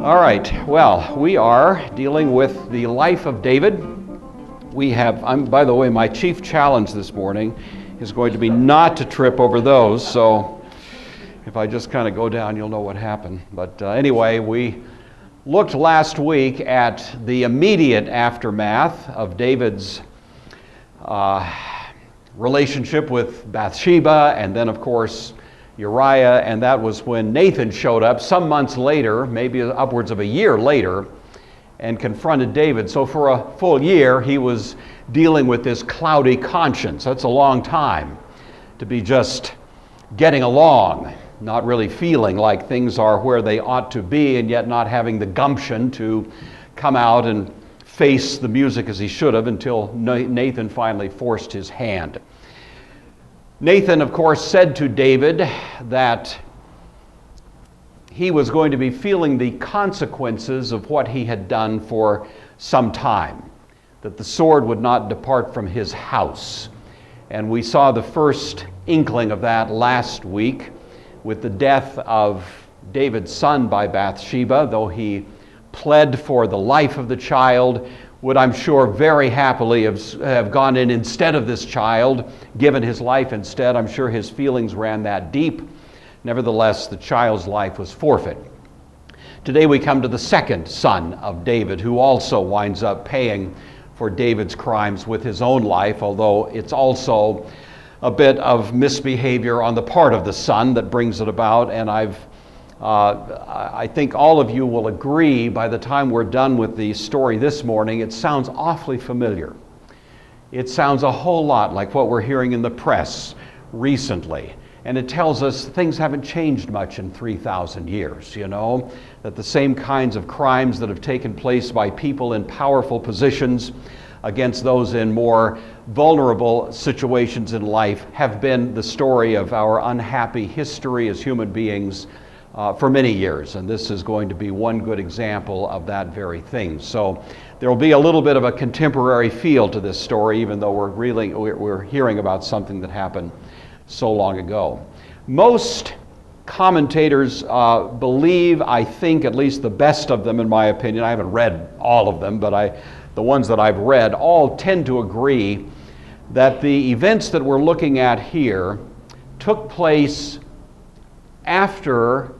All right, well, we are dealing with the life of David. By the way, my chief challenge this morning is going to be not to trip over those, so if I just kind of go down, you'll know what happened. But anyway, we looked last week at the immediate aftermath of David's relationship with Bathsheba, and then, of course, Uriah, and that was when Nathan showed up some months later, maybe upwards of a year later, and confronted David. So for a full year, he was dealing with this cloudy conscience. That's a long time to be just getting along, not really feeling like things are where they ought to be, and yet not having the gumption to come out and face the music as he should have until Nathan finally forced his hand. Nathan, of course, said to David that he was going to be feeling the consequences of what he had done for some time, that the sword would not depart from his house. And we saw the first inkling of that last week with the death of David's son by Bathsheba. Though he pled for the life of the child, would, I'm sure, very happily have gone in instead of this child, given his life instead. I'm sure his feelings ran that deep. Nevertheless, the child's life was forfeit. Today we come to the second son of David, who also winds up paying for David's crimes with his own life, although it's also a bit of misbehavior on the part of the son that brings it about. And I think all of you will agree by the time we're done with the story this morning, it sounds awfully familiar. It sounds a whole lot like what we're hearing in the press recently. And it tells us things haven't changed much in 3,000 years, that the same kinds of crimes that have taken place by people in powerful positions against those in more vulnerable situations in life have been the story of our unhappy history as human beings for many years, and this is going to be one good example of that very thing. So there will be a little bit of a contemporary feel to this story, even though we're hearing about something that happened so long ago. Most commentators believe, I think, at least the best of them in my opinion, I haven't read all of them, but the ones that I've read all tend to agree that the events that we're looking at here took place after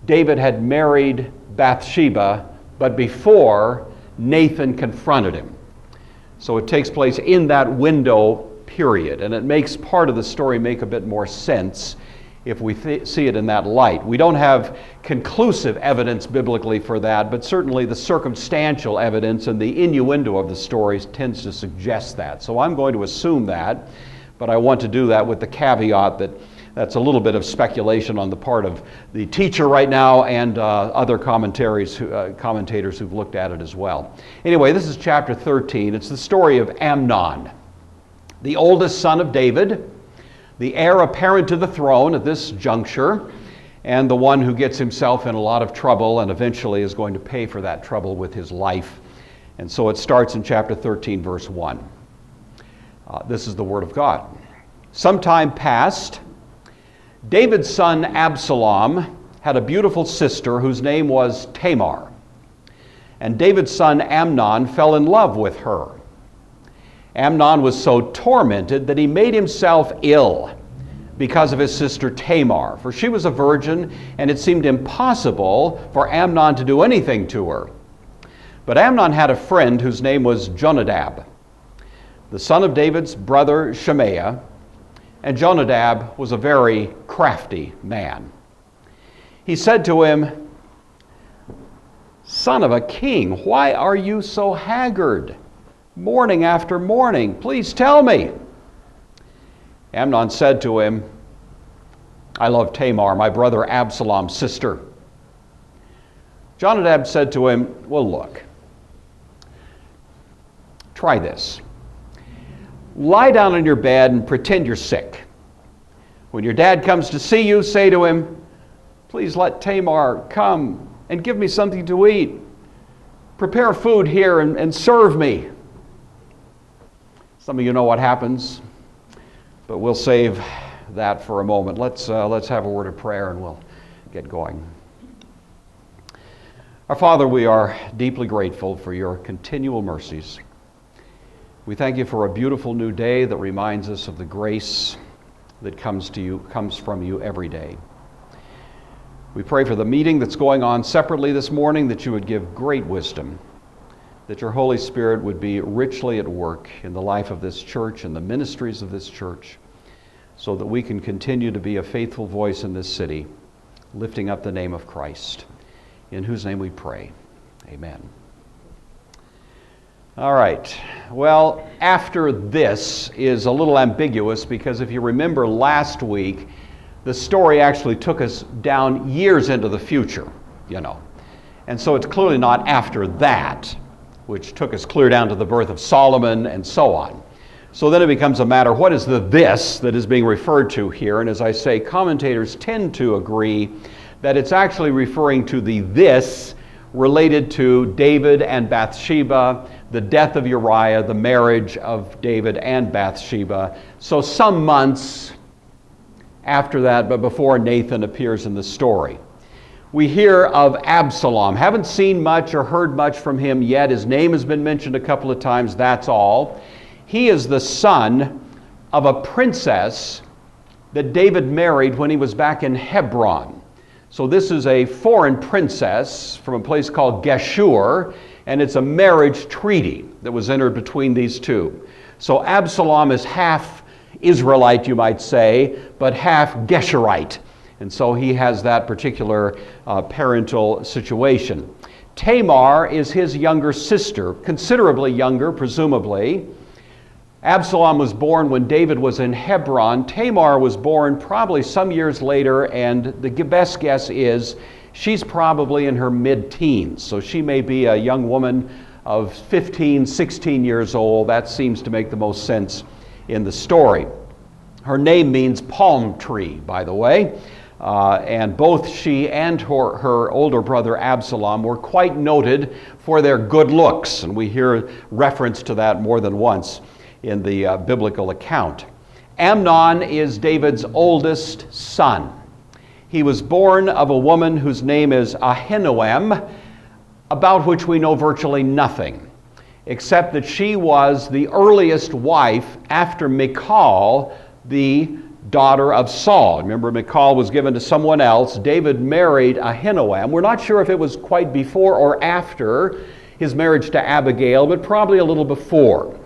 David had married Bathsheba, but before Nathan confronted him. So it takes place in that window period, and it makes part of the story make a bit more sense if we see it in that light. We don't have conclusive evidence biblically for that, but certainly the circumstantial evidence and the innuendo of the stories tends to suggest that. So I'm going to assume that, but I want to do that with the caveat that that's a little bit of speculation on the part of the teacher right now and other commentators who've looked at it as well. Anyway, this is chapter 13. It's the story of Amnon, the oldest son of David, the heir apparent to the throne at this juncture, and the one who gets himself in a lot of trouble and eventually is going to pay for that trouble with his life. And so it starts in chapter 13, verse 1. This is the word of God. Some time passed, David's son Absalom had a beautiful sister whose name was Tamar, and David's son Amnon fell in love with her. Amnon was so tormented that he made himself ill because of his sister Tamar, for she was a virgin, and it seemed impossible for Amnon to do anything to her. But Amnon had a friend whose name was Jonadab, the son of David's brother Shemaiah, and Jonadab was a very crafty man. He said to him, "Son of a king, why are you so haggard, morning after morning? Please tell me." Amnon said to him, "I love Tamar, my brother Absalom's sister." Jonadab said to him, "Well, look, try this. Lie down on your bed and pretend you're sick. When your dad comes to see you, say to him, 'Please let Tamar come and give me something to eat. Prepare food here and serve me.'" Some of you know what happens, but we'll save that for a moment. Let's have a word of prayer and we'll get going. Our Father, we are deeply grateful for your continual mercies. We thank you for a beautiful new day that reminds us of the grace that comes from you every day. We pray for the meeting that's going on separately this morning, that you would give great wisdom, that your Holy Spirit would be richly at work in the life of this church and the ministries of this church, so that we can continue to be a faithful voice in this city, lifting up the name of Christ, in whose name we pray. Amen. All right. Well, after this is a little ambiguous, because if you remember last week, the story actually took us down years into the future, And so it's clearly not after that, which took us clear down to the birth of Solomon and so on. So then it becomes a matter, what is the this that is being referred to here? And as I say, commentators tend to agree that it's actually referring to the this related to David and Bathsheba, the death of Uriah, the marriage of David and Bathsheba. So some months after that, but before Nathan appears in the story. We hear of Absalom. Haven't seen much or heard much from him yet. His name has been mentioned a couple of times, that's all. He is the son of a princess that David married when he was back in Hebron. So this is a foreign princess from a place called Geshur, and it's a marriage treaty that was entered between these two. So Absalom is half Israelite, you might say, but half Geshurite. And so he has that particular parental situation. Tamar is his younger sister, considerably younger, presumably. Absalom was born when David was in Hebron. Tamar was born probably some years later, and the best guess is she's probably in her mid-teens. So she may be a young woman of 15, 16 years old. That seems to make the most sense in the story. Her name means palm tree, by the way. And both she and her older brother Absalom were quite noted for their good looks. And we hear reference to that more than once in the biblical account. Amnon is David's oldest son. He was born of a woman whose name is Ahinoam, about which we know virtually nothing, except that she was the earliest wife after Michal, the daughter of Saul. Remember, Michal was given to someone else. David married Ahinoam. We're not sure if it was quite before or after his marriage to Abigail, but probably a little before.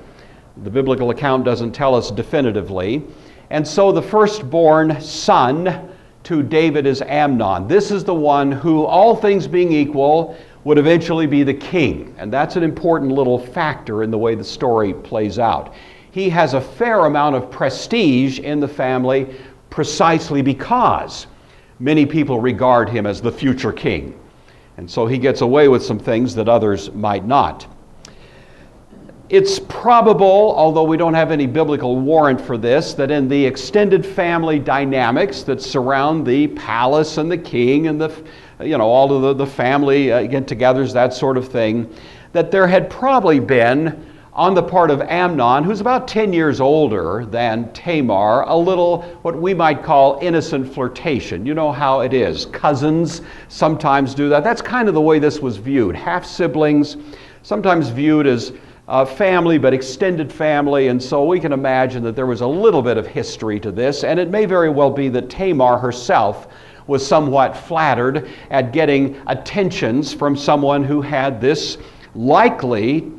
The biblical account doesn't tell us definitively. And so the firstborn son to David is Amnon. This is the one who, all things being equal, would eventually be the king. And that's an important little factor in the way the story plays out. He has a fair amount of prestige in the family precisely because many people regard him as the future king. And so he gets away with some things that others might not. It's probable, although we don't have any biblical warrant for this, that in the extended family dynamics that surround the palace and the king and all of the family get-togethers, that sort of thing, that there had probably been, on the part of Amnon, who's about 10 years older than Tamar, a little what we might call innocent flirtation. You know how it is. Cousins sometimes do that. That's kind of the way this was viewed. Half-siblings, sometimes viewed as family, but extended family, and so we can imagine that there was a little bit of history to this, and it may very well be that Tamar herself was somewhat flattered at getting attentions from someone who had this likely,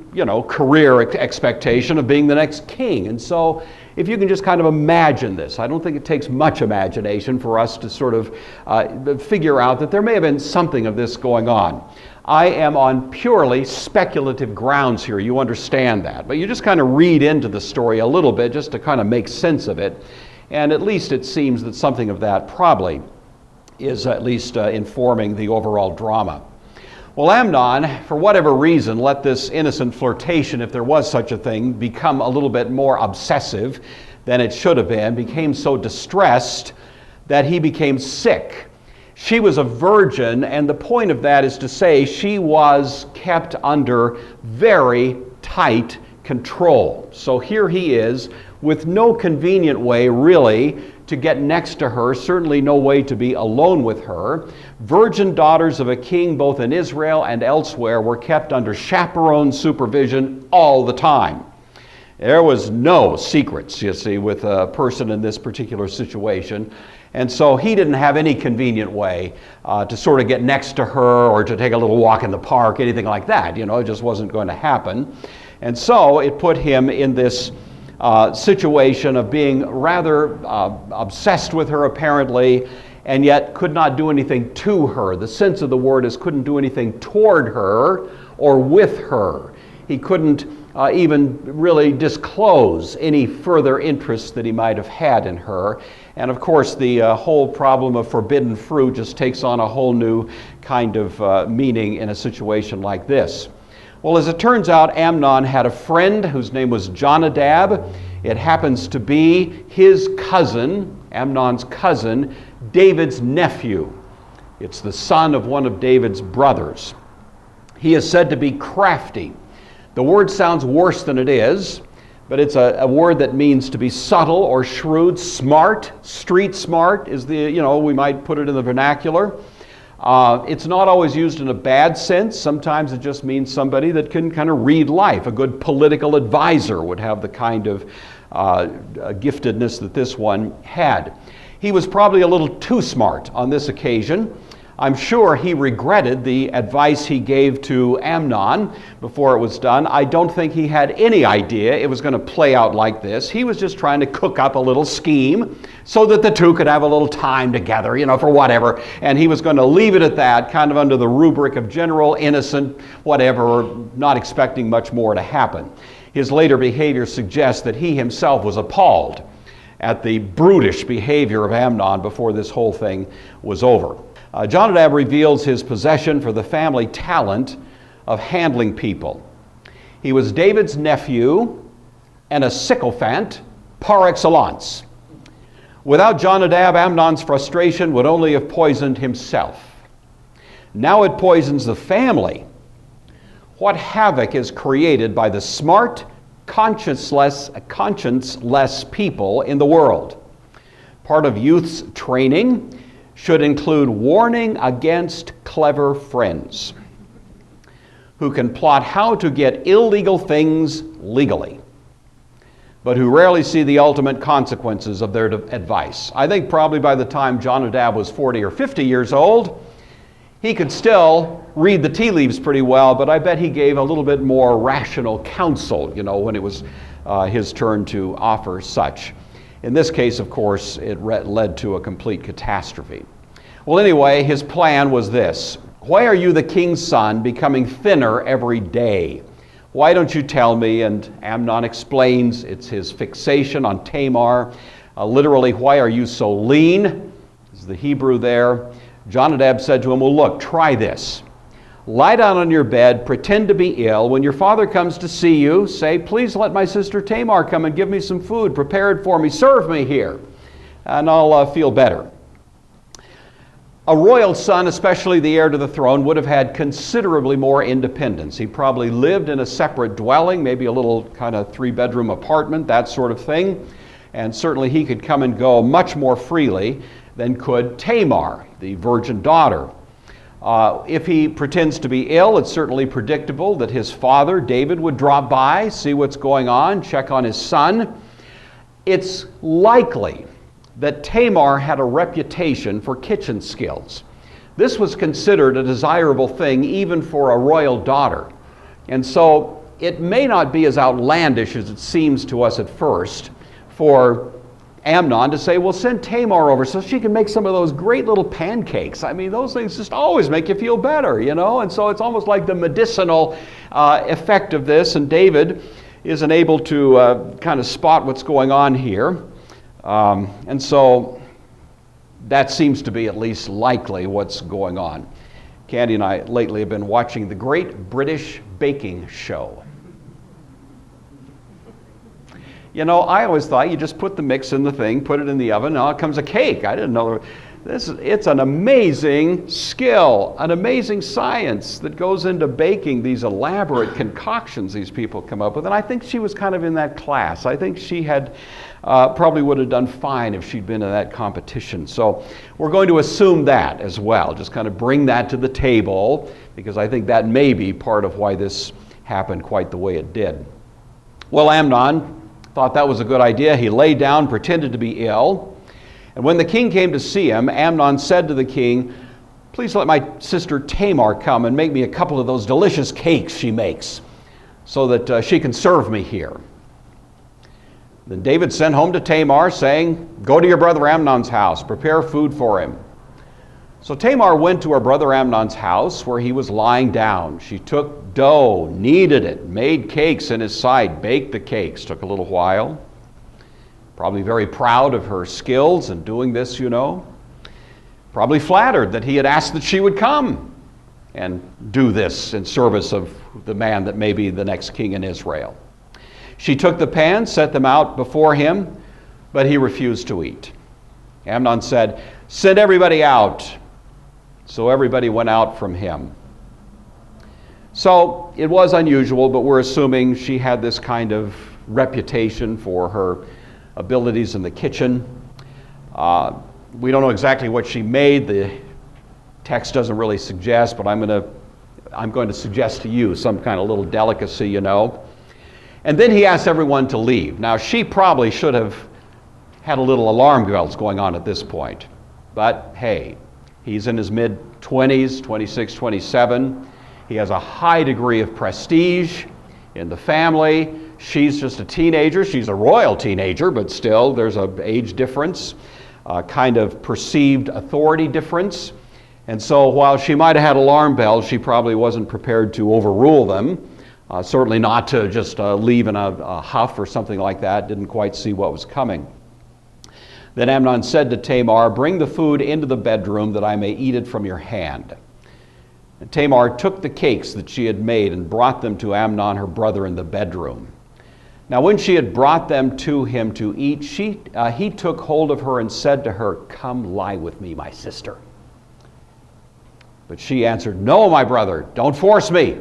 career expectation of being the next king. And so if you can just kind of imagine this, I don't think it takes much imagination for us to sort of figure out that there may have been something of this going on. I am on purely speculative grounds here, you understand that. But you just kind of read into the story a little bit just to kind of make sense of it. And at least it seems that something of that probably is at least informing the overall drama. Well, Amnon, for whatever reason, let this innocent flirtation, if there was such a thing, become a little bit more obsessive than it should have been, became so distressed that he became sick. She was a virgin, and the point of that is to say she was kept under very tight control. So here he is with no convenient way really to get next to her, certainly no way to be alone with her. Virgin daughters of a king both in Israel and elsewhere were kept under chaperone supervision all the time. There was no secrets, you see, with a person in this particular situation. And so he didn't have any convenient way to sort of get next to her or to take a little walk in the park, anything like that. You know, it just wasn't going to happen. And so it put him in this situation of being rather obsessed with her apparently, and yet could not do anything to her. The sense of the word is couldn't do anything toward her or with her. He couldn't even really disclose any further interest that he might have had in her. And of course, the whole problem of forbidden fruit just takes on a whole new kind of meaning in a situation like this. Well, as it turns out, Amnon had a friend whose name was Jonadab. It happens to be his cousin, Amnon's cousin, David's nephew. It's the son of one of David's brothers. He is said to be crafty. The word sounds worse than it is, but it's a word that means to be subtle or shrewd. Smart, street smart is we might put it in the vernacular. It's not always used in a bad sense. Sometimes it just means somebody that can kind of read life. A good political advisor would have the kind of giftedness that this one had. He was probably a little too smart on this occasion. I'm sure he regretted the advice he gave to Amnon before it was done. I don't think he had any idea it was going to play out like this. He was just trying to cook up a little scheme so that the two could have a little time together, for whatever. And he was going to leave it at that, kind of under the rubric of general, innocent, whatever, not expecting much more to happen. His later behavior suggests that he himself was appalled at the brutish behavior of Amnon before this whole thing was over. Jonadab reveals his possession for the family talent of handling people. He was David's nephew and a sycophant par excellence. Without Jonadab, Amnon's frustration would only have poisoned himself. Now it poisons the family. What havoc is created by the smart, conscienceless people in the world. Part of youth's training should include warning against clever friends who can plot how to get illegal things legally, but who rarely see the ultimate consequences of their advice. I think probably by the time Jonadab was 40 or 50 years old, he could still read the tea leaves pretty well, but I bet he gave a little bit more rational counsel, when it was his turn to offer such. In this case, of course, it led to a complete catastrophe. Well, anyway, his plan was this. Why are you, the king's son, becoming thinner every day? Why don't you tell me? And Amnon explains it's his fixation on Tamar. Literally, why are you so lean? Is the Hebrew there. Jonadab said to him, well, look, try this. Lie down on your bed, pretend to be ill. When your father comes to see you, say, please let my sister Tamar come and give me some food. Prepare it for me. Serve me here, and I'll feel better. A royal son, especially the heir to the throne, would have had considerably more independence. He probably lived in a separate dwelling, maybe a little kind of 3-bedroom apartment, that sort of thing. And certainly he could come and go much more freely than could Tamar, the virgin daughter. If he pretends to be ill, it's certainly predictable that his father, David, would drop by, see what's going on, check on his son. It's likely that Tamar had a reputation for kitchen skills. This was considered a desirable thing even for a royal daughter. And so it may not be as outlandish as it seems to us at first for Amnon to say, well, send Tamar over so she can make some of those great little pancakes. I mean, those things just always make you feel better, And so it's almost like the medicinal effect of this, and David isn't able to kind of spot what's going on here. And so that seems to be at least likely what's going on. Candy and I lately have been watching the Great British Baking Show. I always thought you just put the mix in the thing, put it in the oven, now it comes a cake. I didn't know It's an amazing skill, an amazing science that goes into baking these elaborate concoctions these people come up with. And I think she was kind of in that class. I think she had probably would have done fine if she'd been in that competition. So we're going to assume that as well. Just kind of bring that to the table, because I think that may be part of why this happened quite the way it did. Well, Amnon thought that was a good idea. He lay down, pretended to be ill. And when the king came to see him, Amnon said to the king, "Please let my sister Tamar come and make me a couple of those delicious cakes she makes, so that she can serve me here." Then David sent home to Tamar, saying, "Go to your brother Amnon's house, prepare food for him." So Tamar went to her brother Amnon's house, where he was lying down. She took dough, kneaded it, made cakes in his sight, baked the cakes. Took a little while. Probably very proud of her skills in doing this, you know. Probably flattered that he had asked that she would come and do this in service of the man that may be the next king in Israel. She took the pans, set them out before him, but he refused to eat. Amnon said, "Send everybody out." So everybody went out from him. So it was unusual, but we're assuming she had this kind of reputation for her abilities in the kitchen. We don't know exactly what she made. The text doesn't really suggest, but I'm going to suggest to you some kind of little delicacy, you know. And then he asked everyone to leave. Now, she probably should have had a little alarm bells going on at this point. But hey, he's in his mid-20s, 26, 27. He has a high degree of prestige in the family. She's just a teenager. She's a royal teenager, but still there's an age difference, a kind of perceived authority difference. And so while she might have had alarm bells, she probably wasn't prepared to overrule them. Certainly not to just leave in a huff or something like that. Didn't quite see what was coming. Then Amnon said to Tamar, "Bring the food into the bedroom that I may eat it from your hand." And Tamar took the cakes that she had made and brought them to Amnon, her brother, in the bedroom. Now when she had brought them to him to eat, he took hold of her and said to her, "Come lie with me, my sister." But she answered, "No, my brother, don't force me.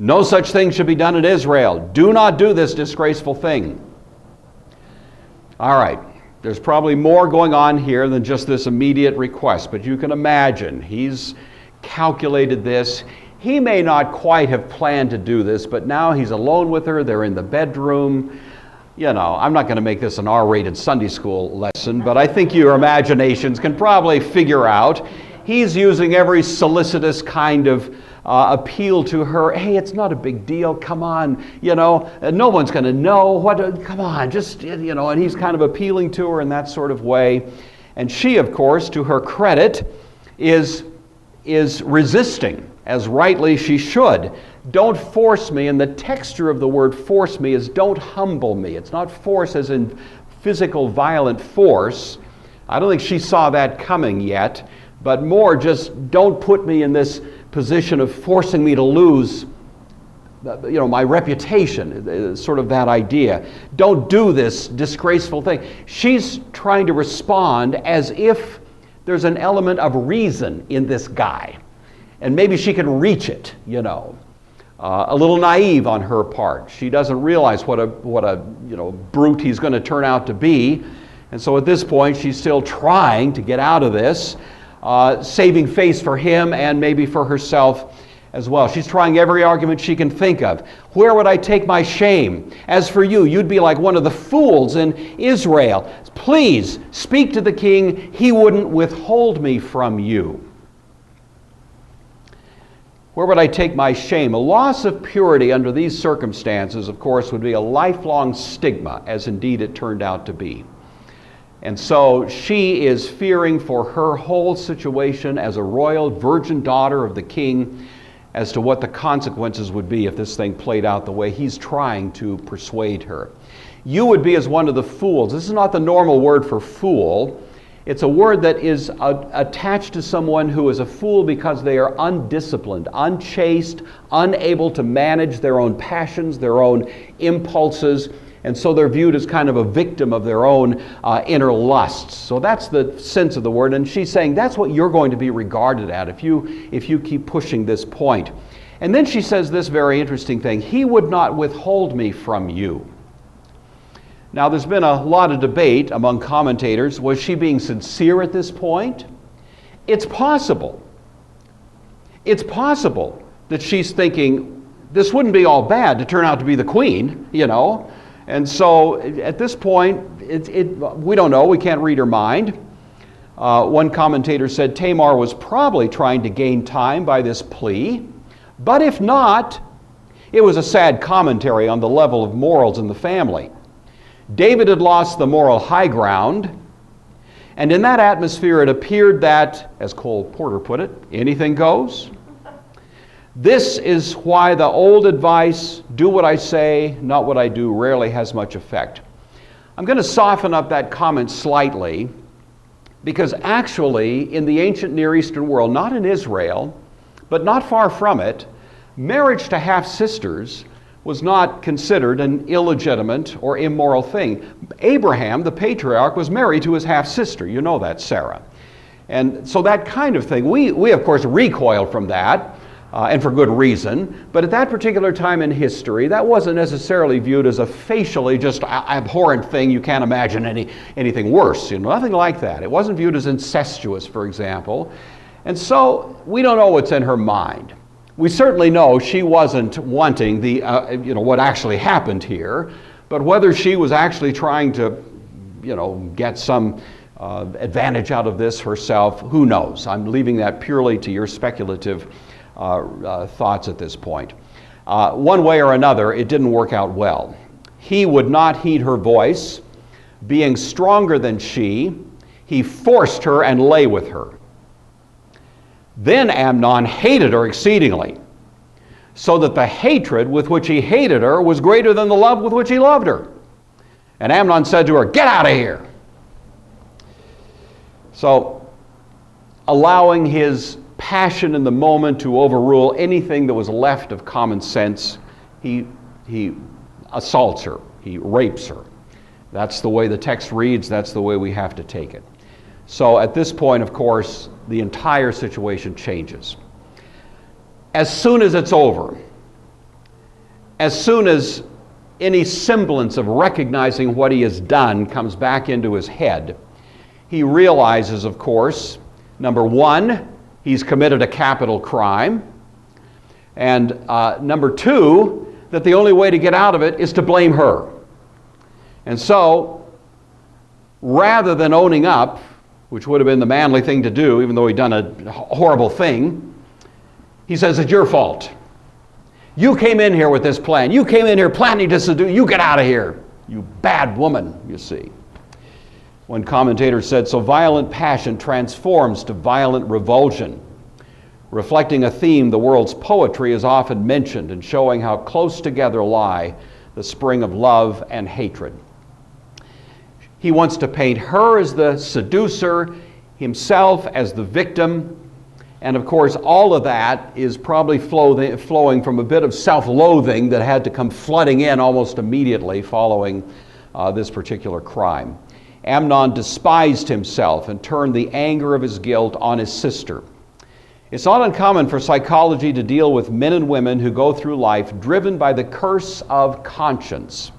No such thing should be done in Israel. Do not do this disgraceful thing." All right, there's probably more going on here than just this immediate request, but you can imagine he's calculated this. He may not quite have planned to do this, but now he's alone with her. They're in the bedroom. You know, I'm not going to make this an R-rated Sunday school lesson, but I think your imaginations can probably figure out he's using every solicitous kind of appeal to her. "Hey, it's not a big deal. Come on, you know, no one's going to know. Come on, just, you know," and he's kind of appealing to her in that sort of way. And she, of course, to her credit, is resisting, as rightly she should. "Don't force me," and the texture of the word "force me" is "don't humble me." It's not force as in physical violent force. I don't think she saw that coming yet, but more just "don't put me in this position of forcing me to lose, you know, my reputation," sort of that idea. "Don't do this disgraceful thing." She's trying to respond as if there's an element of reason in this guy, and maybe she can reach it, you know. A little naive on her part. She doesn't realize what a you know, brute he's going to turn out to be, and so at this point she's still trying to get out of this, saving face for him and maybe for herself as well. She's trying every argument she can think of. "Where would I take my shame? As for you, you'd be like one of the fools in Israel. Please speak to the king. He wouldn't withhold me from you." Where would I take my shame? A loss of purity under these circumstances, of course, would be a lifelong stigma, as indeed it turned out to be. And so she is fearing for her whole situation as a royal virgin daughter of the king, as to what the consequences would be if this thing played out the way he's trying to persuade her. "You would be as one of the fools." This is not the normal word for fool. It's a word that is attached to someone who is a fool because they are undisciplined, unchaste, unable to manage their own passions, their own impulses. And so they're viewed as kind of a victim of their own inner lusts. So that's the sense of the word. And she's saying that's what you're going to be regarded at if you keep pushing this point. And then she says this very interesting thing: he would not withhold me from you. Now, there's been a lot of debate among commentators. Was she being sincere at this point? It's possible. It's possible that she's thinking, this wouldn't be all bad to turn out to be the queen, you know. And so at this point, we don't know. We can't read her mind. One commentator said Tamar was probably trying to gain time by this plea. But if not, it was a sad commentary on the level of morals in the family. David had lost the moral high ground, and in that atmosphere it appeared that, as Cole Porter put it, anything goes. This is why the old advice, do what I say, not what I do, rarely has much effect. I'm going to soften up that comment slightly, because actually in the ancient Near Eastern world, not in Israel, but not far from it, marriage to half-sisters was not considered an illegitimate or immoral thing. Abraham, the patriarch, was married to his half-sister. You know that, Sarah. And so that kind of thing, we of course recoil from that, and for good reason. But at that particular time in history, that wasn't necessarily viewed as a facially just abhorrent thing. You can't imagine anything worse. You know, nothing like that. It wasn't viewed as incestuous, for example. And so we don't know what's in her mind. We certainly know she wasn't wanting the, what actually happened here, but whether she was actually trying to, get some advantage out of this herself, who knows? I'm leaving that purely to your speculative thoughts at this point. One way or another, it didn't work out well. He would not heed her voice. Being stronger than she, he forced her and lay with her. Then Amnon hated her exceedingly, so that the hatred with which he hated her was greater than the love with which he loved her. And Amnon said to her, "Get out of here." So, allowing his passion in the moment to overrule anything that was left of common sense, he assaults her, he rapes her. That's the way the text reads, that's the way we have to take it. So at this point, of course, the entire situation changes. As soon as it's over, as soon as any semblance of recognizing what he has done comes back into his head, he realizes, of course, number one, he's committed a capital crime, and number two, that the only way to get out of it is to blame her. And so, rather than owning up, which would have been the manly thing to do, even though he'd done a horrible thing, he says, "It's your fault. You came in here with this plan. You came in here planning to seduce. You get out of here, you bad woman," you see. One commentator said, "So violent passion transforms to violent revulsion," reflecting a theme the world's poetry has often mentioned and showing how close together lie the spring of love and hatred. He wants to paint her as the seducer, himself as the victim, and of course all of that is probably flowing from a bit of self-loathing that had to come flooding in almost immediately following this particular crime. Amnon despised himself and turned the anger of his guilt on his sister. It's not uncommon for psychology to deal with men and women who go through life driven by the curse of conscience.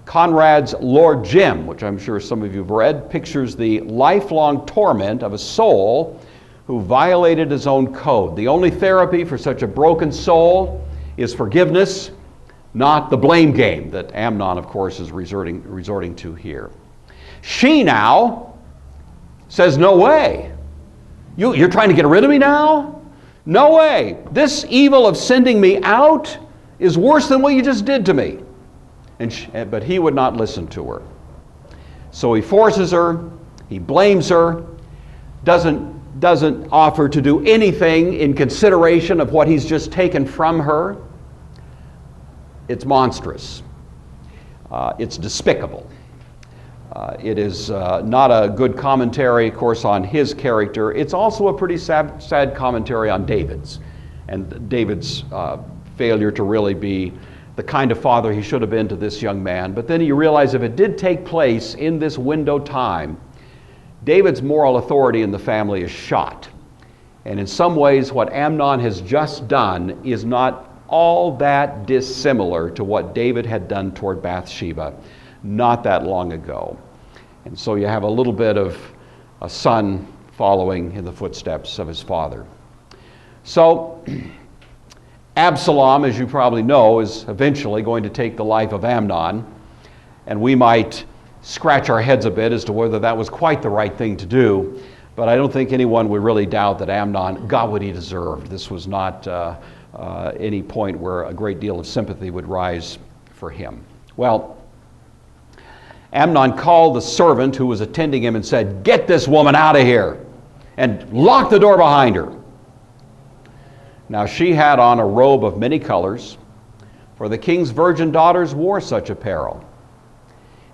Conrad's Lord Jim, which I'm sure some of you have read, pictures the lifelong torment of a soul who violated his own code. The only therapy for such a broken soul is forgiveness, not the blame game that Amnon, of course, is resorting to here. She now says, "No way. You're trying to get rid of me now? No way. This evil of sending me out is worse than what you just did to me." But he would not listen to her. So he forces her, he blames her, doesn't offer to do anything in consideration of what he's just taken from her. It's monstrous. It's despicable. It is not a good commentary, of course, on his character. It's also a pretty sad commentary on David's, and David's failure to really be the kind of father he should have been to this young man. But then you realize if it did take place in this window time, David's moral authority in the family is shot. And in some ways, what Amnon has just done is not all that dissimilar to what David had done toward Bathsheba not that long ago. And so you have a little bit of a son following in the footsteps of his father. So Absalom, as you probably know, is eventually going to take the life of Amnon, and we might scratch our heads a bit as to whether that was quite the right thing to do, but I don't think anyone would really doubt that Amnon got what he deserved. This was not any point where a great deal of sympathy would rise for him. Well, Amnon called the servant who was attending him and said, "Get this woman out of here and lock the door behind her." Now she had on a robe of many colors, for the king's virgin daughters wore such apparel.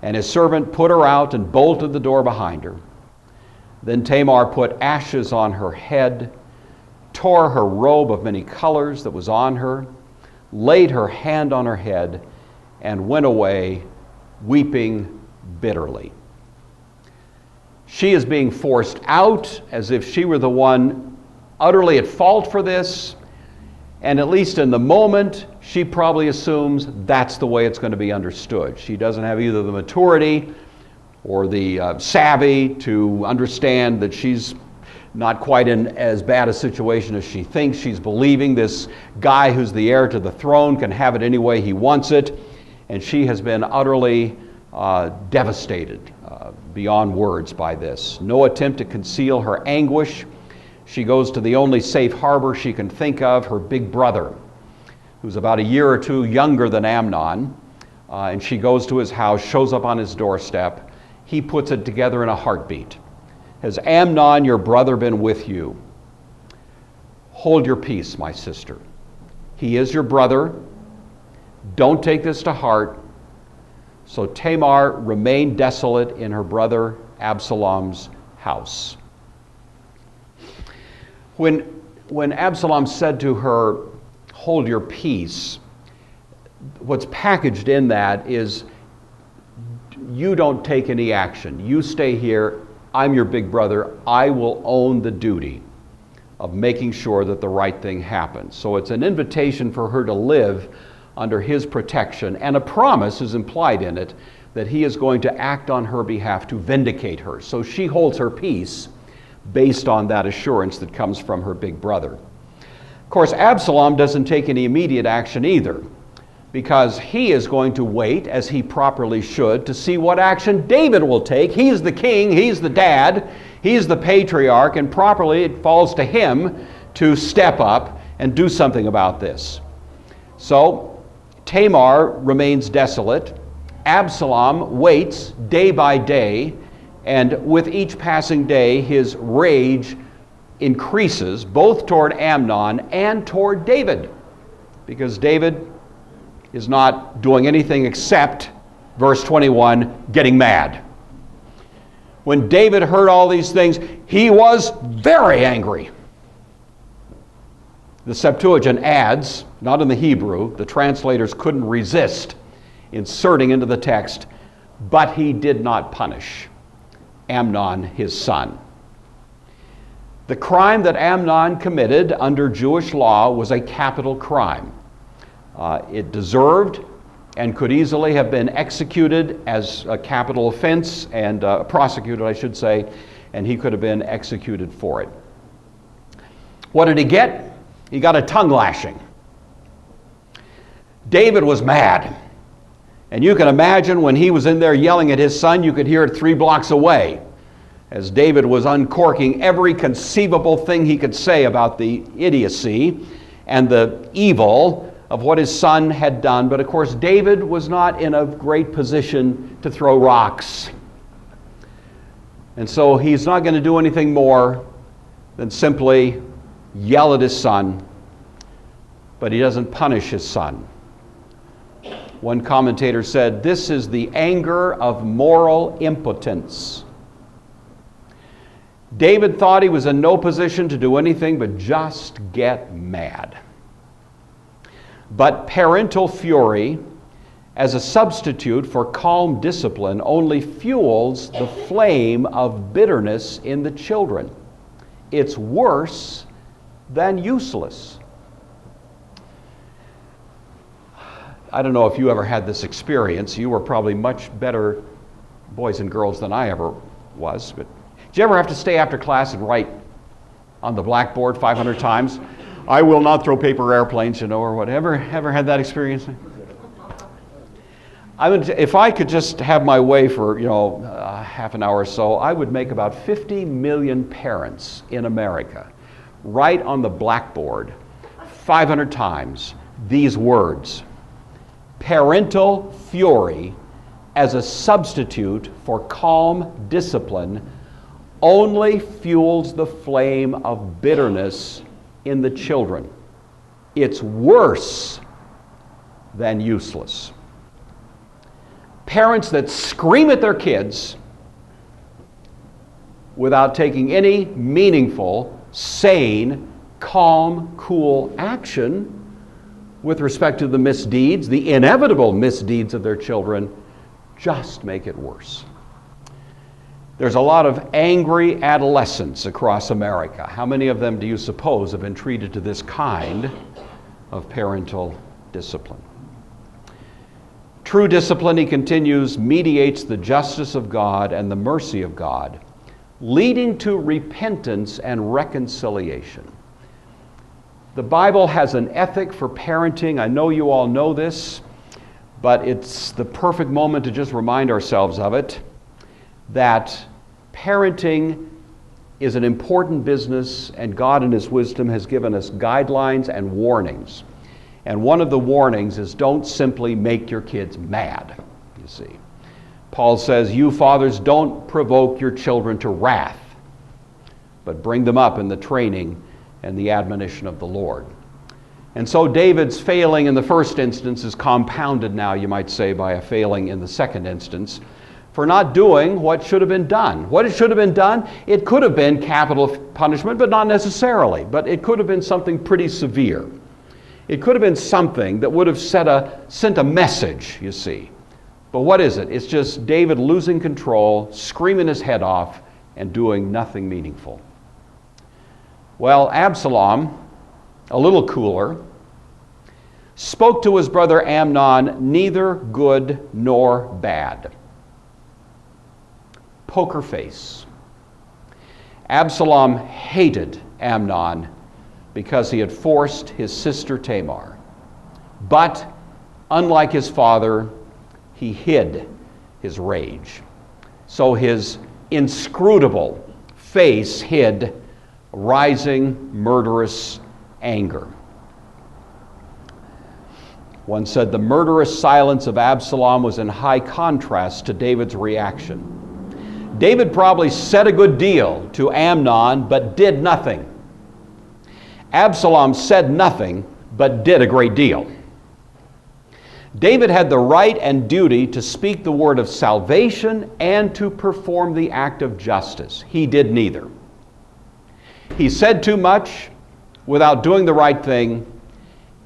And his servant put her out and bolted the door behind her. Then Tamar put ashes on her head, tore her robe of many colors that was on her, laid her hand on her head, and went away weeping bitterly. She is being forced out as if she were the one utterly at fault for this, and at least in the moment, she probably assumes that's the way it's going to be understood. She doesn't have either the maturity or the savvy to understand that she's not quite in as bad a situation as she thinks. She's believing this guy who's the heir to the throne can have it any way he wants it, and she has been utterly devastated beyond words by this. No attempt to conceal her anguish. She goes to the only safe harbor she can think of, her big brother, who's about a year or two younger than Amnon, and she goes to his house, shows up on his doorstep. He puts it together in a heartbeat. "Has Amnon, your brother, been with you? Hold your peace, my sister. He is your brother. Don't take this to heart." So Tamar remained desolate in her brother Absalom's house. When Absalom said to her, "Hold your peace," what's packaged in that is, you don't take any action. You stay here. I'm your big brother. I will own the duty of making sure that the right thing happens. So it's an invitation for her to live under his protection, and a promise is implied in it that he is going to act on her behalf to vindicate her. So she holds her peace based on that assurance that comes from her big brother. Of course, Absalom doesn't take any immediate action either, because he is going to wait, as he properly should, to see what action David will take. He's the king, he's the dad, he's the patriarch, and properly it falls to him to step up and do something about this. So Tamar remains desolate. Absalom waits day by day, and with each passing day, his rage increases both toward Amnon and toward David, because David is not doing anything except, verse 21, getting mad. When David heard all these things, he was very angry. The Septuagint adds, not in the Hebrew, the translators couldn't resist inserting into the text, "But he did not punish Amnon, his son." The crime that Amnon committed under Jewish law was a capital crime. It deserved and could easily have been executed as a capital offense and prosecuted, I should say, and he could have been executed for it. What did he get? He got a tongue lashing. David was mad. And you can imagine when he was in there yelling at his son, you could hear it 3 blocks away, as David was uncorking every conceivable thing he could say about the idiocy and the evil of what his son had done. But of course, David was not in a great position to throw rocks. And so he's not going to do anything more than simply yell at his son, but he doesn't punish his son. One commentator said, "This is the anger of moral impotence." David thought he was in no position to do anything but just get mad. But parental fury as a substitute for calm discipline only fuels the flame of bitterness in the children. It's worse than useless. I don't know if you ever had this experience. You were probably much better boys and girls than I ever was. But did you ever have to stay after class and write on the blackboard 500 times? I will not throw paper airplanes, or whatever. Ever had that experience? If I could just have my way for, half an hour or so, I would make about 50 million parents in America write on the blackboard 500 times these words: parental fury as a substitute for calm discipline only fuels the flame of bitterness in the children. It's worse than useless. Parents that scream at their kids without taking any meaningful, sane, calm, cool action with respect to the misdeeds, the inevitable misdeeds of their children, just make it worse. There's a lot of angry adolescents across America. How many of them do you suppose have been treated to this kind of parental discipline? True discipline, he continues, mediates the justice of God and the mercy of God, leading to repentance and reconciliation. The Bible has an ethic for parenting. I know you all know this, but it's the perfect moment to just remind ourselves of it, that parenting is an important business, and God in His wisdom has given us guidelines and warnings. And one of the warnings is don't simply make your kids mad, you see. Paul says, you fathers, don't provoke your children to wrath, but bring them up in the training and the admonition of the Lord. And so David's failing in the first instance is compounded now, you might say, by a failing in the second instance for not doing what should have been done. What it should have been done, it could have been capital punishment, but not necessarily. But it could have been something pretty severe. It could have been something that would have sent a message, you see. But what is it? It's just David losing control, screaming his head off, and doing nothing meaningful. Well, Absalom, a little cooler, spoke to his brother Amnon neither good nor bad. Poker face. Absalom hated Amnon because he had forced his sister Tamar. But, unlike his father, he hid his rage. So his inscrutable face hid rising murderous anger. One said the murderous silence of Absalom was in high contrast to David's reaction. David probably said a good deal to Amnon, but did nothing. Absalom said nothing, but did a great deal. David had the right and duty to speak the word of salvation and to perform the act of justice. He did neither. He said too much without doing the right thing.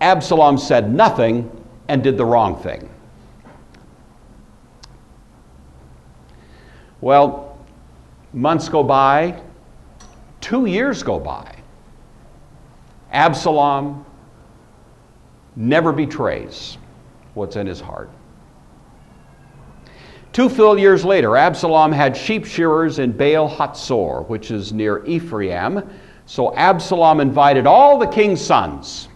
Absalom said nothing and did the wrong thing. Well, months go by, 2 years go by. Absalom never betrays what's in his heart. 2 full years later, Absalom had sheep shearers in Baal Hatzor, which is near Ephraim. So Absalom invited all the king's sons.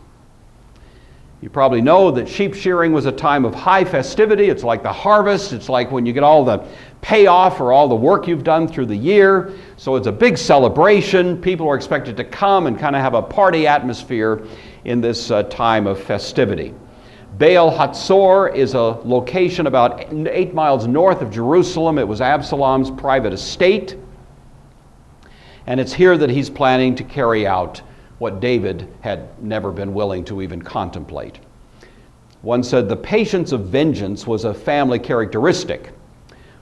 You probably know that sheep shearing was a time of high festivity. It's like the harvest. It's like when you get all the payoff for all the work you've done through the year. So it's a big celebration. People are expected to come and kind of have a party atmosphere in this time of festivity. Baal Hatzor is a location about 8 miles north of Jerusalem. It was Absalom's private estate. And it's here that he's planning to carry out what David had never been willing to even contemplate. One said the patience of vengeance was a family characteristic.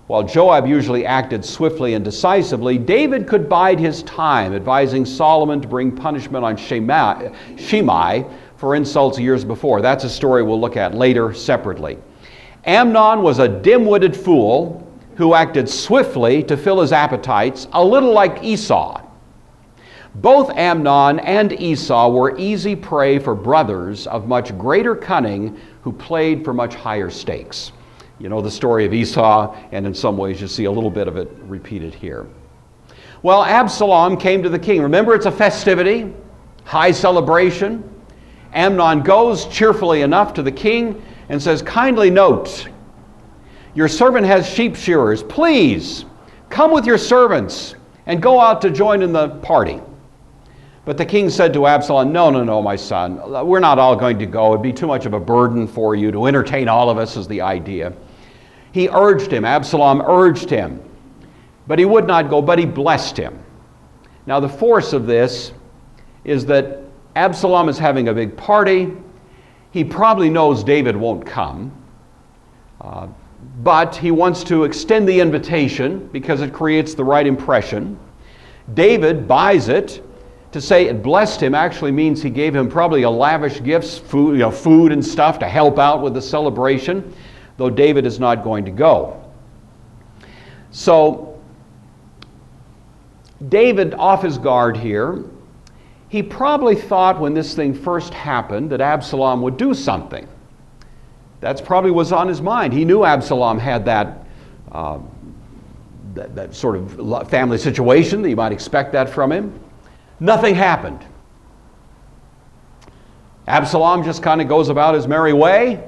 While Joab usually acted swiftly and decisively, David could bide his time, advising Solomon to bring punishment on Shimei for insults years before. That's a story we'll look at later separately. Amnon was a dim-witted fool who acted swiftly to fill his appetites, a little like Esau. Both Amnon and Esau were easy prey for brothers of much greater cunning who played for much higher stakes. You know the story of Esau, and in some ways you see a little bit of it repeated here. Well, Absalom came to the king. Remember, it's a festivity, high celebration. Amnon goes cheerfully enough to the king and says, "Kindly note, your servant has sheep shearers. Please, come with your servants and go out to join in the party." But the king said to Absalom, No, my son. We're not all going to go. It'd be too much of a burden for you to entertain all of us is the idea. He urged him. Absalom urged him. But he would not go, but he blessed him. Now the force of this is that Absalom is having a big party. He probably knows David won't come. But he wants to extend the invitation because it creates the right impression. David buys it. To say it blessed him actually means he gave him probably a lavish gifts, food and stuff to help out with the celebration, though David is not going to go. So David, off his guard here, he probably thought when this thing first happened that Absalom would do something. That's probably was on his mind. He knew Absalom had that sort of family situation, that you might expect that from him. Nothing happened. Absalom just kind of goes about his merry way.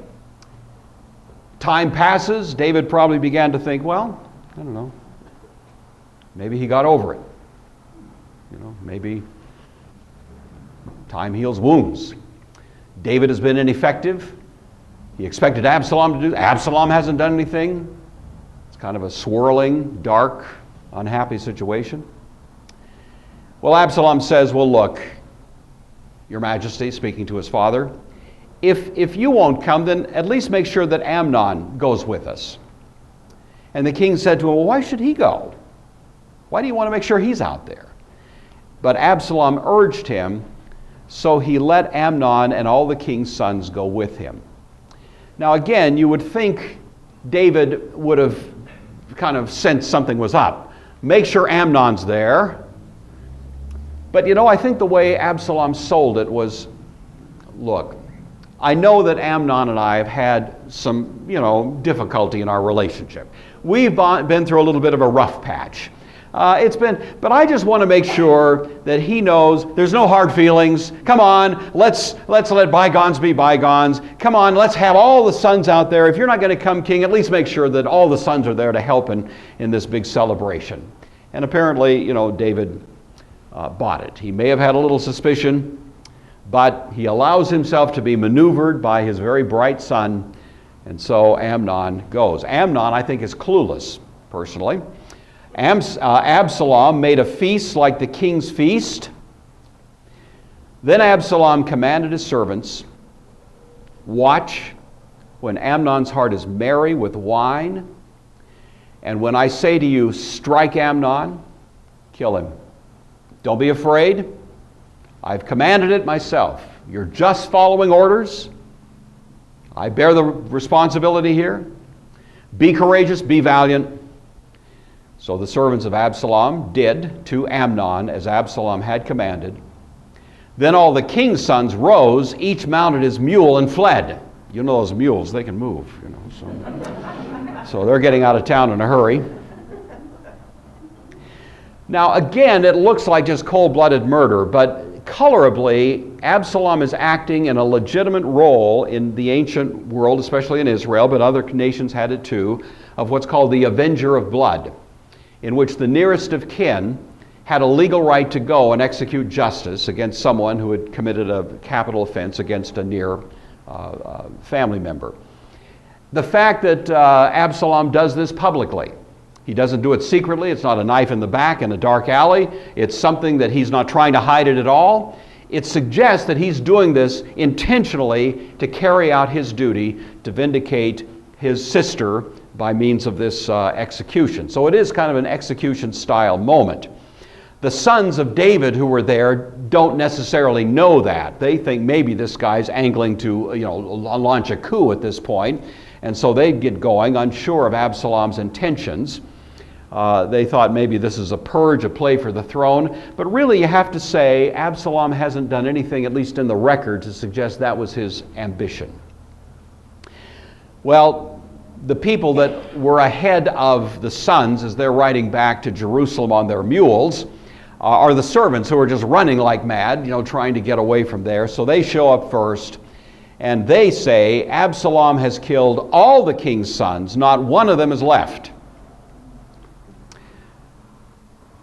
Time passes. David probably began to think, well, I don't know, maybe he got over it. Maybe time heals wounds. David has been ineffective. He expected Absalom to do. Absalom hasn't done anything. It's kind of a swirling, dark, unhappy situation. Well, Absalom says, well, look, Your Majesty, speaking to his father, if you won't come, then at least make sure that Amnon goes with us. And the king said to him, well, why should he go? Why do you want to make sure he's out there? But Absalom urged him, so he let Amnon and all the king's sons go with him. Now again, you would think David would have kind of sensed something was up. Make sure Amnon's there. But I think the way Absalom sold it was, look, I know that Amnon and I have had some, difficulty in our relationship. We've been through a little bit of a rough patch. But I just want to make sure that he knows there's no hard feelings. Come on, let's let bygones be bygones. Come on, let's have all the sons out there. If you're not going to come, king, at least make sure that all the sons are there to help in this big celebration. And apparently, David bought it. He may have had a little suspicion, but he allows himself to be maneuvered by his very bright son, and so Amnon goes. Amnon, I think, is clueless, personally. Absalom made a feast like the king's feast. Then Absalom commanded his servants, watch when Amnon's heart is merry with wine, and when I say to you, strike Amnon, kill him. Don't be afraid. I've commanded it myself. You're just following orders. I bear the responsibility here. Be courageous, be valiant. So the servants of Absalom did to Amnon as Absalom had commanded. Then all the king's sons rose, each mounted his mule and fled. You know those mules, they can move, So they're getting out of town in a hurry. Now again, it looks like just cold-blooded murder, but colorably, Absalom is acting in a legitimate role in the ancient world, especially in Israel, but other nations had it too, of what's called the avenger of blood, in which the nearest of kin had a legal right to go and execute justice against someone who had committed a capital offense against a near family member. The fact that Absalom does this publicly, he doesn't do it secretly, it's not a knife in the back in a dark alley, it's something that he's not trying to hide it at all. It suggests that he's doing this intentionally to carry out his duty to vindicate his sister by means of this execution. So it is kind of an execution style moment. The sons of David who were there don't necessarily know that. They think maybe this guy's angling to, launch a coup at this point, and so they'd get going, unsure of Absalom's intentions. They thought maybe this is a purge, a play for the throne, but really you have to say Absalom hasn't done anything, at least in the record, to suggest that was his ambition. Well, the people that were ahead of the sons as they're riding back to Jerusalem on their mules are the servants who are just running like mad, trying to get away from there. So they show up first, and they say, Absalom has killed all the king's sons, not one of them is left.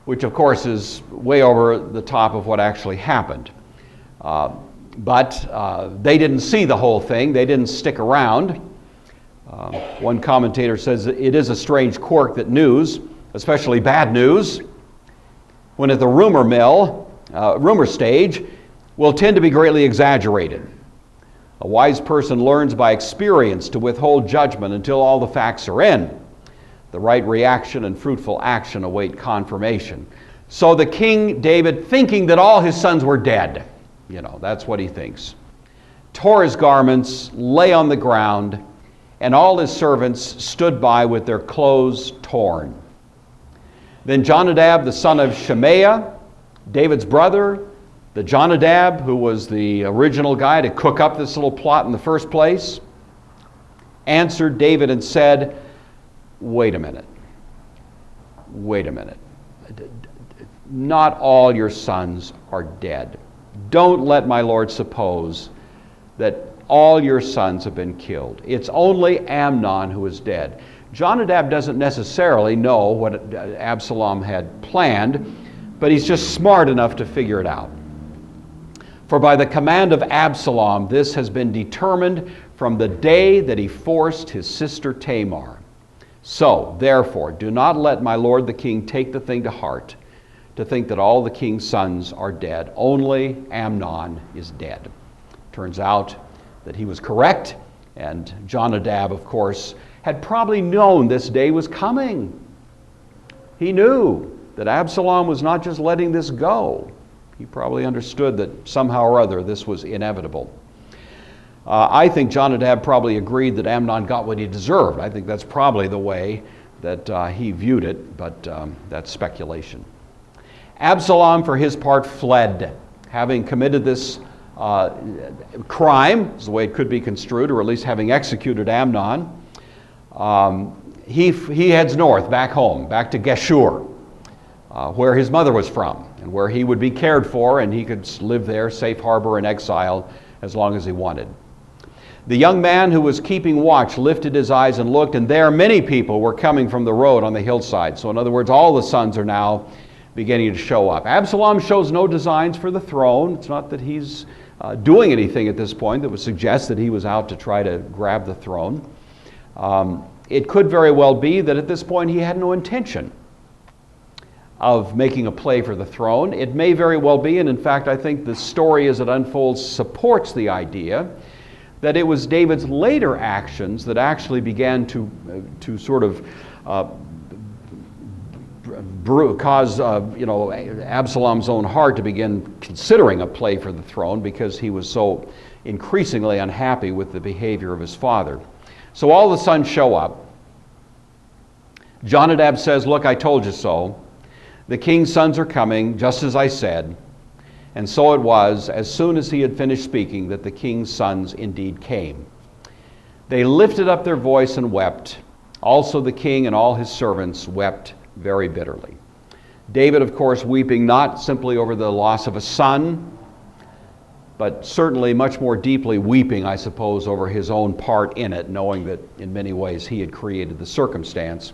Which, of course, is way over the top of what actually happened. But they didn't see the whole thing. They didn't stick around. One commentator says it is a strange quirk that news, especially bad news, when at the rumor stage, will tend to be greatly exaggerated. A wise person learns by experience to withhold judgment until all the facts are in. The right reaction and fruitful action await confirmation. So the king David, thinking that all his sons were dead, that's what he thinks, tore his garments, lay on the ground, and all his servants stood by with their clothes torn. Then Jonadab, the son of Shemaiah, David's brother, the Jonadab, who was the original guy to cook up this little plot in the first place, answered David and said, wait a minute. Not all your sons are dead. Don't let my lord suppose that all your sons have been killed. It's only Amnon who is dead. Jonadab doesn't necessarily know what Absalom had planned, but he's just smart enough to figure it out. For by the command of Absalom, this has been determined from the day that he forced his sister Tamar. So, therefore, do not let my lord the king take the thing to heart, to think that all the king's sons are dead. Only Amnon is dead. Turns out that he was correct, and Jonadab, of course, had probably known this day was coming. He knew that Absalom was not just letting this go. He probably understood that somehow or other this was inevitable. I think Jonadab probably agreed that Amnon got what he deserved. I think that's probably the way that he viewed it, but that's speculation. Absalom, for his part, fled, having committed this crime, is the way it could be construed, or at least having executed Amnon. He heads north, back home, back to Geshur, where his mother was from, and where he would be cared for, and he could live there, safe harbor in exile, as long as he wanted. The young man who was keeping watch lifted his eyes and looked, and there many people were coming from the road on the hillside. So in other words, all the sons are now beginning to show up. Absalom shows no designs for the throne. It's not that he's doing anything at this point that would suggest that he was out to try to grab the throne. It could very well be that at this point he had no intention of making a play for the throne. It may very well be, and in fact I think the story as it unfolds supports the idea that it was David's later actions that actually began to sort of cause Absalom's own heart to begin considering a play for the throne, because he was so increasingly unhappy with the behavior of his father. So all the sons show up. Jonadab says, "Look, I told you so. The king's sons are coming, just as I said." And so it was, as soon as he had finished speaking, that the king's sons indeed came. They lifted up their voice and wept. Also the king and all his servants wept very bitterly. David, of course, weeping not simply over the loss of a son, but certainly much more deeply weeping, I suppose, over his own part in it, knowing that in many ways he had created the circumstance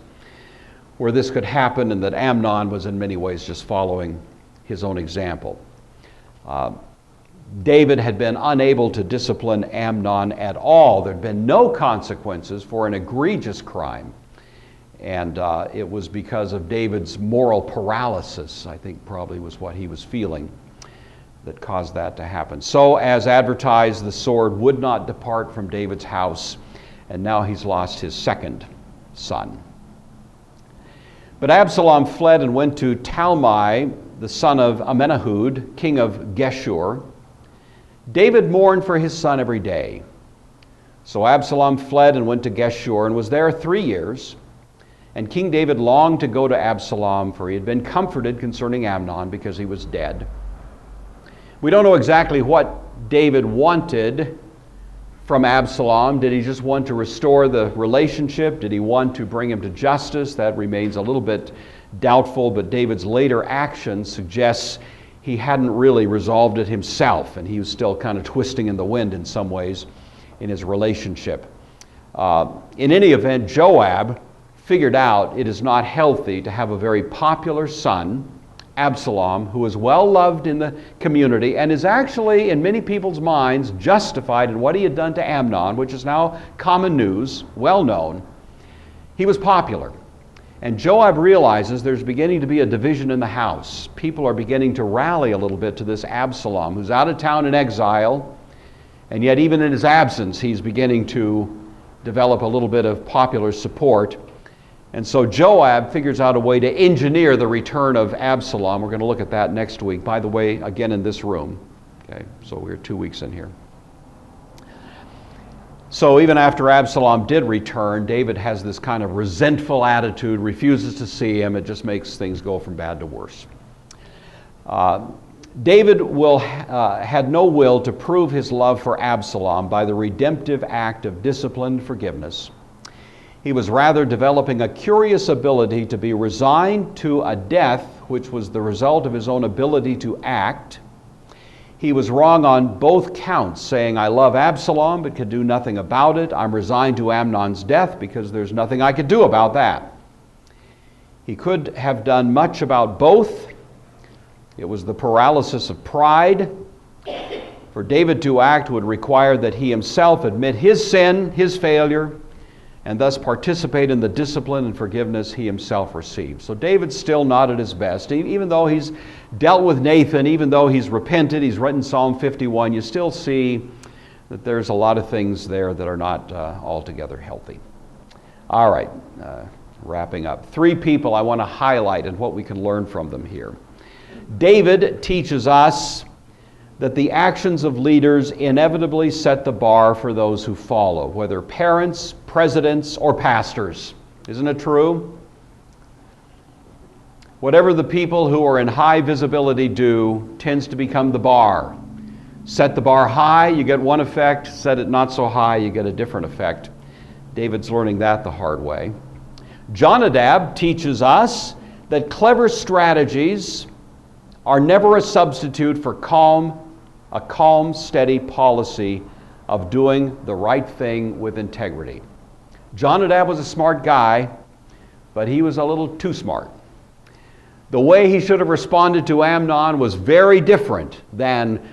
where this could happen, and that Amnon was in many ways just following his own example. David had been unable to discipline Amnon at all. There had been no consequences for an egregious crime. And it was because of David's moral paralysis, I think probably was what he was feeling, that caused that to happen. So, as advertised, the sword would not depart from David's house, and now he's lost his second son. But Absalom fled and went to Talmai, the son of Amminahud, king of Geshur, David mourned for his son every day. So Absalom fled and went to Geshur and was there 3 years. And King David longed to go to Absalom, for he had been comforted concerning Amnon because he was dead. We don't know exactly what David wanted from Absalom. Did he just want to restore the relationship? Did he want to bring him to justice? That remains a little bit doubtful, but David's later action suggests he hadn't really resolved it himself, and he was still kind of twisting in the wind in some ways in his relationship. In any event, Joab figured out it is not healthy to have a very popular son, Absalom, who is well loved in the community and is actually, in many people's minds, justified in what he had done to Amnon, which is now common news, well known. He was popular. And Joab realizes there's beginning to be a division in the house. People are beginning to rally a little bit to this Absalom, who's out of town in exile, and yet even in his absence, he's beginning to develop a little bit of popular support. And so Joab figures out a way to engineer the return of Absalom. We're going to look at that next week. By the way, again in this room. Okay, so we're 2 weeks in here. So even after Absalom did return, David has this kind of resentful attitude, refuses to see him. It just makes things go from bad to worse. David had no will to prove his love for Absalom by the redemptive act of disciplined forgiveness. He was rather developing a curious ability to be resigned to a death which was the result of his own ability to act. He was wrong on both counts, saying, I love Absalom but could do nothing about it. I'm resigned to Amnon's death because there's nothing I could do about that. He could have done much about both. It was the paralysis of pride. For David to act would require that he himself admit his sin, his failure, and thus participate in the discipline and forgiveness he himself received. So David's still not at his best. Even though he's dealt with Nathan, even though he's repented, he's written Psalm 51, you still see that there's a lot of things there that are not altogether healthy. All right, wrapping up. 3 people I want to highlight and what we can learn from them here. David teaches us that the actions of leaders inevitably set the bar for those who follow, whether parents, presidents, or pastors. Isn't it true? Whatever the people who are in high visibility do tends to become the bar. Set the bar high, you get one effect. Set it not so high, you get a different effect. David's learning that the hard way. Jonadab teaches us that clever strategies are never a substitute for a calm, steady policy of doing the right thing with integrity. Jonadab was a smart guy, but he was a little too smart. The way he should have responded to Amnon was very different than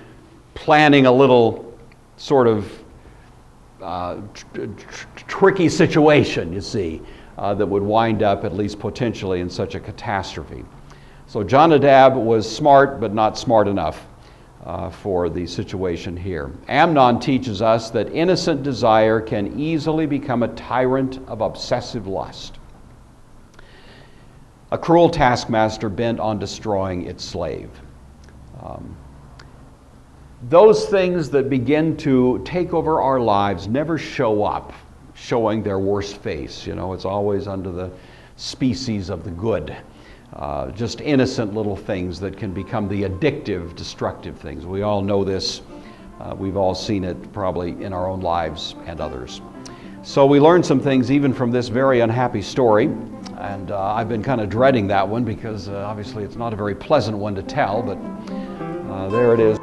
planning a little sort of tricky situation, you see, that would wind up at least potentially in such a catastrophe. So Jonadab was smart, but not smart enough for the situation here. Amnon teaches us that innocent desire can easily become a tyrant of obsessive lust, a cruel taskmaster bent on destroying its slave. Those things that begin to take over our lives never show up showing their worst face. You know, it's always under the species of the good. Just innocent little things that can become the addictive, destructive things. We all know this. We've all seen it probably in our own lives and others. So we learned some things even from this very unhappy story. And I've been kind of dreading that one because obviously it's not a very pleasant one to tell, but there it is.